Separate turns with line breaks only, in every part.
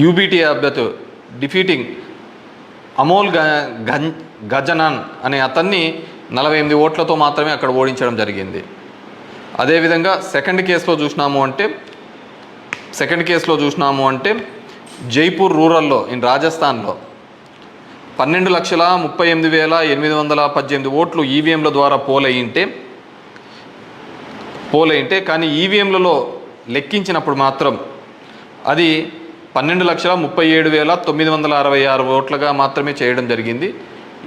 UBT అభ్యర్థి defeating Amol గజనాన్ అనే అతన్ని 48 ఓట్లతో మాత్రమే అక్కడ ఓడించడం జరిగింది. అదేవిధంగా సెకండ్ కేసులో చూసినాము అంటే జైపూర్ రూరల్లో రాజస్థాన్లో 12,38,818 ఓట్లు ఈవీఎంల ద్వారా పోలయింటే కానీ ఈవీఎంలలో లెక్కించినప్పుడు మాత్రం అది 12,37,966 ఓట్లుగా మాత్రమే చేయడం జరిగింది.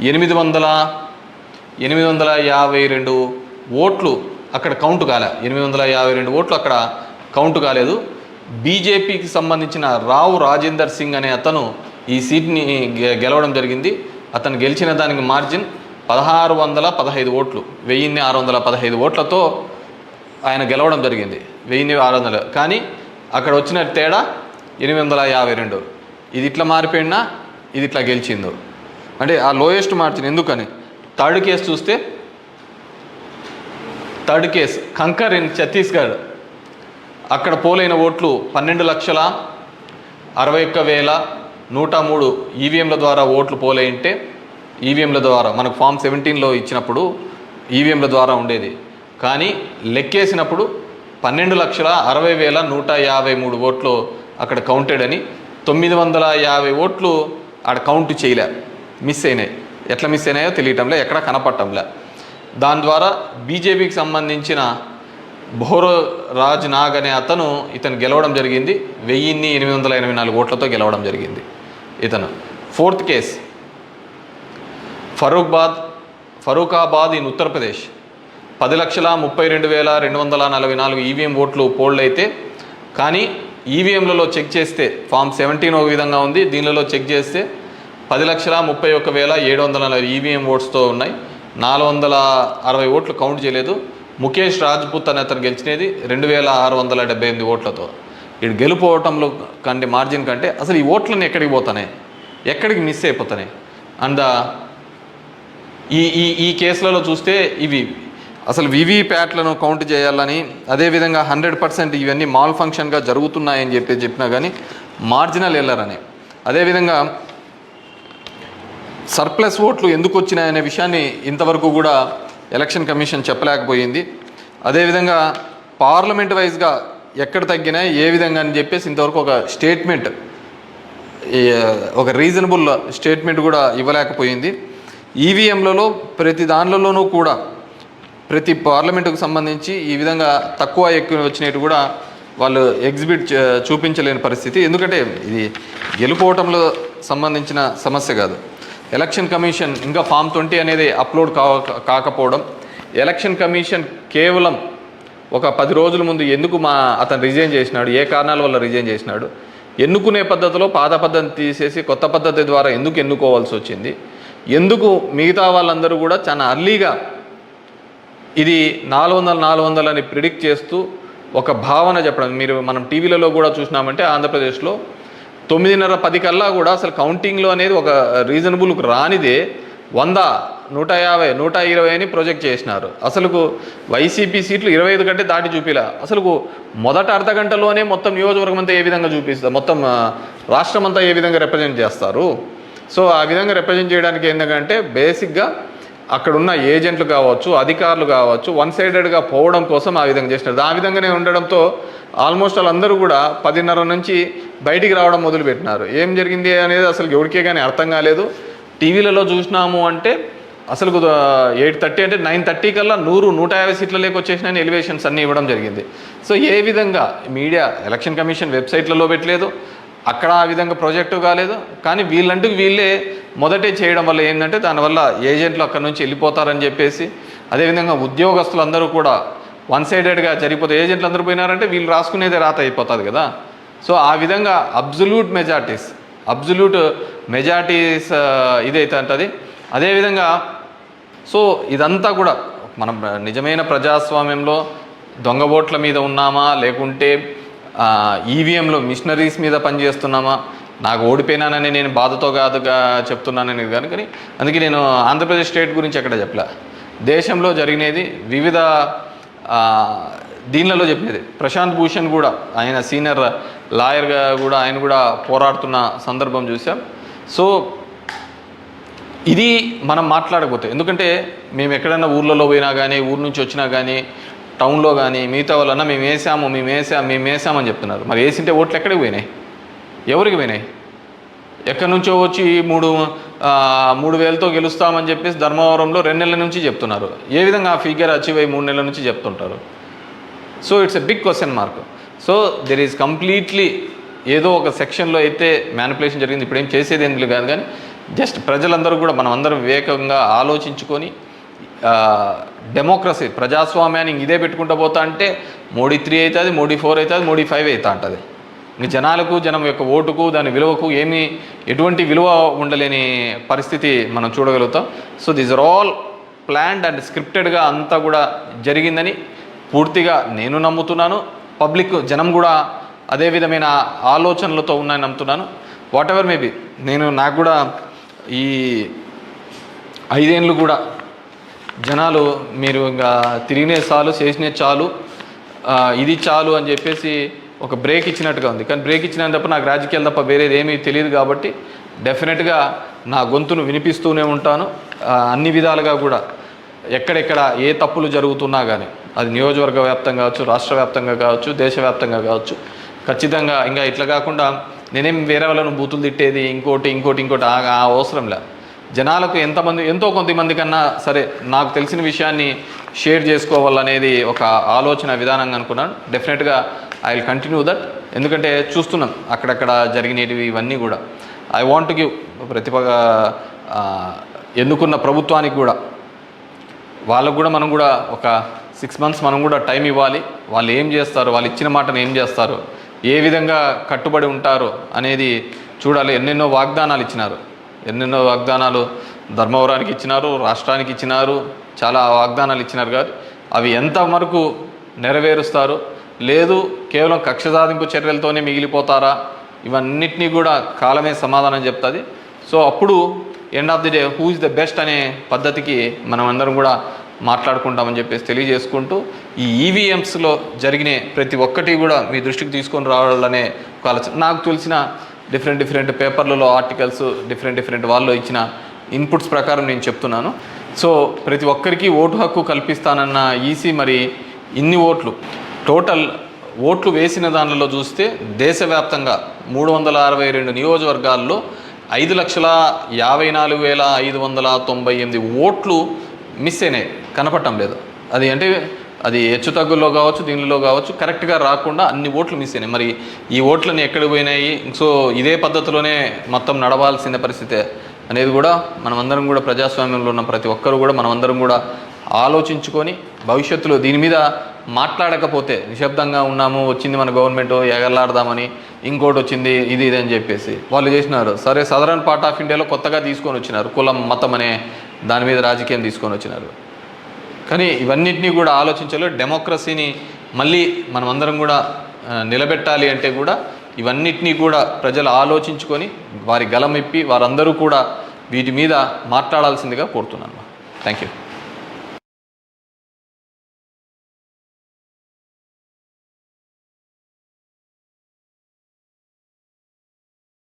852 ఓట్లు అక్కడ కౌంట్ కాలే. 852 ఓట్లు అక్కడ కౌంట్ కాలేదు. బీజేపీకి సంబంధించిన రావు రాజేందర్ సింగ్ అనే అతను ఈ సీట్ని గెలవడం జరిగింది. అతను గెలిచిన దానికి మార్జిన్ 1615 ఓట్లు, 1615 ఓట్లతో ఆయన గెలవడం జరిగింది. 1600. కానీ అక్కడ వచ్చిన తేడా 852. ఇది ఇట్లా మారిపోయినా ఇది ఇట్లా గెలిచిందో అంటే ఆ లోయెస్ట్ మార్జిన్. ఎందుకని థర్డ్ కేసు కంకర్ ఇన్ ఛత్తీస్గఢ్, అక్కడ పోలైన ఓట్లు 12,61,103 ఈవీఎంల ద్వారా ఓట్లు పోలైంటే, ఈవీఎంల ద్వారా మనకు ఫామ్ 17లో ఇచ్చినప్పుడు ఈవీఎంల ద్వారా ఉండేది. కానీ లెక్కేసినప్పుడు 12,60,153 ఓట్లు అక్కడ కౌంటెడ్ అని, 950 ఓట్లు ఆడ కౌంట్ చేయలే, మిస్ అయినాయి. ఎట్లా మిస్ అయినాయో తెలియటంలే, ఎక్కడ కనపడటంలే. దాని ద్వారా బీజేపీకి సంబంధించిన బోరో రాజ్ నాగ్ అనే ఇతను గెలవడం జరిగింది. 1,884 ఓట్లతో గెలవడం జరిగింది ఇతను. Fourth case Farrukhabad in Uttar Pradesh, 10,32,244 EVM ఓట్లు పోల్డ్ అయితే, కానీ ఈవీఎంలలో చెక్ చేస్తే ఫామ్ 17 ఒక విధంగా ఉంది, దీనిలో చెక్ చేస్తే 10,31,740 ఈవీఎం ఓట్స్తో ఉన్నాయి. 460 ఓట్లు కౌంట్ చేయలేదు. ముఖేష్ రాజ్పుత్ అనే అతను గెలిచినది 2,678 ఓట్లతో. ఇటు గెలుపోవటంలో కంటే మార్జిన్ కంటే అసలు ఈ ఓట్లన్నీ ఎక్కడికి పోతున్నాయి, ఎక్కడికి మిస్ అయిపోతున్నాయి. అండ్ ఈ కేసులలో చూస్తే ఇవి అసలు వీవీప్యాట్లను కౌంట్ చేయాలని, అదేవిధంగా 100% ఇవన్నీ మాల్ ఫంక్షన్గా జరుగుతున్నాయని చెప్పినా కానీ మార్జినల్ ఎల్లరని, అదేవిధంగా సర్ప్లస్ ఓట్లు ఎందుకు వచ్చినాయనే విషయాన్ని ఇంతవరకు కూడా ఎలక్షన్ కమిషన్ చెప్పలేకపోయింది. అదేవిధంగా పార్లమెంట్ వైజ్గా ఎక్కడ తగ్గినాయి ఏ విధంగా అని చెప్పేసి ఇంతవరకు ఒక స్టేట్మెంట్, ఒక రీజనబుల్ స్టేట్మెంట్ కూడా ఇవ్వలేకపోయింది. ఈవీఎంలలో ప్రతి దానిలోనూ కూడా ప్రతి పార్లమెంటుకు సంబంధించి ఈ విధంగా తక్కువ ఎక్కువ వచ్చినట్టు కూడా వాళ్ళు చూపించలేని పరిస్థితి. ఎందుకంటే ఇది గెలుపోవటంలో సంబంధించిన సమస్య కాదు. ఎలక్షన్ కమిషన్ ఇంకా ఫామ్ 20 అనేది అప్లోడ్ కాకపోవడం, ఎలక్షన్ కమిషన్ కేవలం ఒక 10 రోజుల ముందు ఎందుకు అతను రిజైన్ చేసినాడు, ఏ కారణాల వల్ల రిజైన్ చేసినాడు, ఎన్నుకునే పద్ధతిలో పాత పద్ధతిని తీసేసి కొత్త పద్ధతి ద్వారా ఎందుకు ఎన్నుకోవాల్సి వచ్చింది, ఎందుకు మిగతా వాళ్ళందరూ కూడా చాలా అర్లీగా ఇది 400 అని ప్రిడిక్ట్ చేస్తూ ఒక భావన చెప్పడం. మనం టీవీలలో కూడా చూసినామంటే ఆంధ్రప్రదేశ్లో 9:30-10 కల్లా కూడా అసలు కౌంటింగ్లో అనేది ఒక రీజనబుల్కి రానిదే 100, 150, 120 అని ప్రొజెక్ట్ చేసినారు. అసలుకు వైసీపీ సీట్లు 25 కంటే దాటి చూపిలా. అసలుకు మొదట అర్ధ గంటలోనే మొత్తం నియోజకవర్గం అంతా ఏ విధంగా చూపిస్తారు, మొత్తం రాష్ట్రం అంతా ఏ విధంగా రిప్రజెంట్ చేస్తారు. సో ఆ విధంగా రిప్రజెంట్ చేయడానికి ఏంటంటే బేసిక్గా అక్కడున్న ఏజెంట్లు కావచ్చు, అధికారులు కావచ్చు, వన్ సైడెడ్గా పోవడం కోసం ఆ విధంగా చేసినారు. ఆ విధంగానే ఉండడంతో ఆల్మోస్ట్ వాళ్ళందరూ కూడా 10:30 నుంచి బయటికి రావడం మొదలుపెట్టినారు. ఏం జరిగింది అనేది అసలు ఎవరికే కానీ అర్థం కాలేదు. టీవీలలో చూసినాము అంటే అసలు 8:30 అంటే 9:30 కల్లా 100-150 సీట్ల లేక వచ్చేసినాయని ఎలివేషన్స్ అన్నీ ఇవ్వడం జరిగింది. సో ఏ విధంగా మీడియా ఎలక్షన్ కమిషన్ వెబ్సైట్లలో పెట్టలేదు, అక్కడ ఆ విధంగా ప్రాజెక్టు కాలేదు. కానీ వీళ్ళే మొదటే చేయడం వల్ల ఏంటంటే దానివల్ల ఏజెంట్లు అక్కడి నుంచి వెళ్ళిపోతారని చెప్పేసి, అదేవిధంగా ఉద్యోగస్తులందరూ కూడా వన్ సైడెడ్గా జరిగిపోతే ఏజెంట్లు అందరూ పోయినారంటే వీళ్ళు రాసుకునేదే రాత అయిపోతుంది కదా. సో ఆ విధంగా అబ్జల్యూట్ మెజార్టీస్ ఇదైతే అంటది. అదేవిధంగా సో ఇదంతా కూడా మనం నిజమైన ప్రజాస్వామ్యంలో దొంగ ఓట్ల మీద ఉన్నామా, లేకుంటే ఈవీఎంలో మిషనరీస్ మీద పనిచేస్తున్నామా, నాకు ఓడిపోయినానని నేను బాధతో కాదుగా చెప్తున్నానని కానీ అందుకే నేను ఆంధ్రప్రదేశ్ స్టేట్ గురించి ఎక్కడ చెప్పలే. దేశంలో జరిగినది వివిధ దీనిలో చెప్పేది ప్రశాంత్ భూషణ్ కూడా ఆయన సీనియర్ లాయర్గా కూడా ఆయన కూడా పోరాడుతున్న సందర్భం చూసాం. సో ఇది మనం మాట్లాడకపోతే, ఎందుకంటే మేము ఎక్కడైనా ఊర్లలో పోయినా కానీ, ఊరు నుంచి వచ్చినా కానీ, టౌన్లో కానీ మిగతా వాళ్ళన్నా మేము వేసామని చెప్తున్నారు. మరి వేసింటే ఓట్లు ఎక్కడికి పోయినాయి, ఎవరికి పోయినాయి? ఎక్కడి నుంచో వచ్చి 3,000తో గెలుస్తామని చెప్పేసి ధర్మవరంలో 2 నెలల నుంచి చెప్తున్నారు. ఏ విధంగా ఆ ఫిగర్ అచీవ్ అయ్యి 3 నెలల నుంచి చెప్తుంటారు? So it's a big question mark. So there is completely ఏదో ఒక సెక్షన్లో అయితే మ్యానిపులేషన్ జరిగింది. ఇప్పుడు ఏం చేసేది ఎందుకు కాదు, కానీ జస్ట్ ప్రజలందరూ కూడా మనం అందరం వివేకంగా ఆలోచించుకొని డెమోక్రసీ ప్రజాస్వామ్యాన్ని ఇదే పెట్టుకుంటూ పోతా అంటే మోడీ 3 అవుతుంది, మోడీ 4 అవుతుంది, మోడీ 5 అవుతా ఉంటుంది. ఇంక జనాలకు, జనం యొక్క ఓటుకు, దాని విలువకు ఎటువంటి విలువ ఉండలేని పరిస్థితి మనం చూడగలుగుతాం. So these are all planned and స్క్రిప్టెడ్గా అంతా కూడా జరిగిందని పూర్తిగా నేను నమ్ముతున్నాను. పబ్లిక్, జనం కూడా అదే విధమైన ఆలోచనలతో ఉన్నాయని నమ్ముతున్నాను. వాట్ ఎవర్ మేబీ, నాకు కూడా ఈ 5 ఏళ్ళు కూడా జనాలు మీరు ఇంకా తిరిగినే చాలు, చేసినే చాలు, ఇది చాలు అని చెప్పేసి ఒక బ్రేక్ ఇచ్చినట్టుగా ఉంది. కానీ బ్రేక్ ఇచ్చినా తప్ప నాకు రాజకీయాలు తప్ప వేరేది ఏమీ తెలియదు. కాబట్టి డెఫినెట్గా నా గొంతును వినిపిస్తూనే ఉంటాను. అన్ని విధాలుగా కూడా ఎక్కడెక్కడ ఏ తప్పులు జరుగుతున్నా కానీ, అది నియోజకవర్గ వ్యాప్తంగా కావచ్చు, రాష్ట్ర వ్యాప్తంగా కావచ్చు, దేశవ్యాప్తంగా కావచ్చు, ఖచ్చితంగా ఇంకా ఇట్లా కాకుండా నేనేం వేరే వాళ్ళను బూతులు తిట్టేది ఇంకోటి అవసరం లే. జనాలకు ఎంతో కొంతమంది కన్నా సరే నాకు తెలిసిన విషయాన్ని షేర్ చేసుకోవాలనేది ఒక ఆలోచన విధానంగా అనుకున్నాను. డెఫినెట్గా ఐ విల్ కంటిన్యూ దట్. ఎందుకంటే చూస్తున్నాం అక్కడక్కడ జరిగినవి ఇవన్నీ కూడా. ఐ వాంట్ గివ్ ఎన్నుకున్న ప్రభుత్వానికి కూడా, వాళ్ళకు కూడా మనం కూడా ఒక 6 months మనం కూడా టైం ఇవ్వాలి. వాళ్ళు ఏం చేస్తారు, వాళ్ళు ఇచ్చిన మాటను ఏం చేస్తారు, ఏ విధంగా కట్టుబడి ఉంటారు అనేది చూడాలి. ఎన్నెన్నో వాగ్దానాలు ధర్మవరానికి ఇచ్చినారు, రాష్ట్రానికి ఇచ్చినారు, చాలా వాగ్దానాలు ఇచ్చినారు. కాదు అవి ఎంతవరకు నెరవేరుస్తారు, లేదు కేవలం కక్ష సాధింపు చర్యలతోనే మిగిలిపోతారా, ఇవన్నిటినీ కూడా కాలమే సమాధానం చెప్తుంది. సో అప్పుడు end of the day who is the best అనే పద్ధతికి మనం అందరం కూడా మాట్లాడుకుంటామని చెప్పేసి తెలియజేసుకుంటూ, ఈ ఈవీఎంస్లో జరిగిన ప్రతి ఒక్కటి కూడా మీ దృష్టికి తీసుకొని రావాలనే ఒక ఆలోచన. నాకు తెలిసిన డిఫరెంట్ పేపర్లలో ఆర్టికల్స్, డిఫరెంట్ వాళ్ళు ఇచ్చిన ఇన్పుట్స్ ప్రకారం నేను చెప్తున్నాను. సో ప్రతి ఒక్కరికి ఓటు హక్కు కల్పిస్తానన్న ఈసీ మరి ఇన్ని టోటల్ ఓట్లు వేసిన దానిలో చూస్తే దేశవ్యాప్తంగా 362 నియోజకవర్గాల్లో 5,54,598 ఓట్లు మిస్ అయినాయి, కనపడటం లేదు. అది హెచ్చు తగ్గుల్లో కావచ్చు, దీనిలో కావచ్చు, కరెక్ట్గా రాకుండా అన్ని ఓట్లు మిస్ అయినాయి. మరి ఈ ఓట్లని ఎక్కడికి పోయినాయి? సో ఇదే పద్ధతిలోనే మొత్తం నడవాల్సిన పరిస్థితే అనేది కూడా మనమందరం కూడా, ప్రజాస్వామ్యంలో ఉన్న ప్రతి ఒక్కరు కూడా మనమందరం కూడా ఆలోచించుకొని భవిష్యత్తులో దీని మీద మాట్లాడకపోతే, నిశ్శబ్దంగా ఉన్నాము, వచ్చింది మన గవర్నమెంట్ ఎగలాడదామని, ఇంకోటి వచ్చింది ఇది అని చెప్పేసి వాళ్ళు చేసినారు. సరే, సదరన్ పార్ట్ ఆఫ్ ఇండియాలో కొత్తగా తీసుకొని వచ్చినారు, కులం మతం అనే దాని మీద రాజకీయం తీసుకొని వచ్చినారు. కానీ ఇవన్నిటినీ కూడా ఆలోచించాలి. డెమోక్రసీని మళ్ళీ మనమందరం కూడా నిలబెట్టాలి అంటే కూడా ఇవన్నిటినీ కూడా ప్రజలు ఆలోచించుకొని వారి గలం ఇప్పి వారందరూ కూడా వీటి మీద మాట్లాడాల్సిందిగా కోరుతున్నాను. Thank you.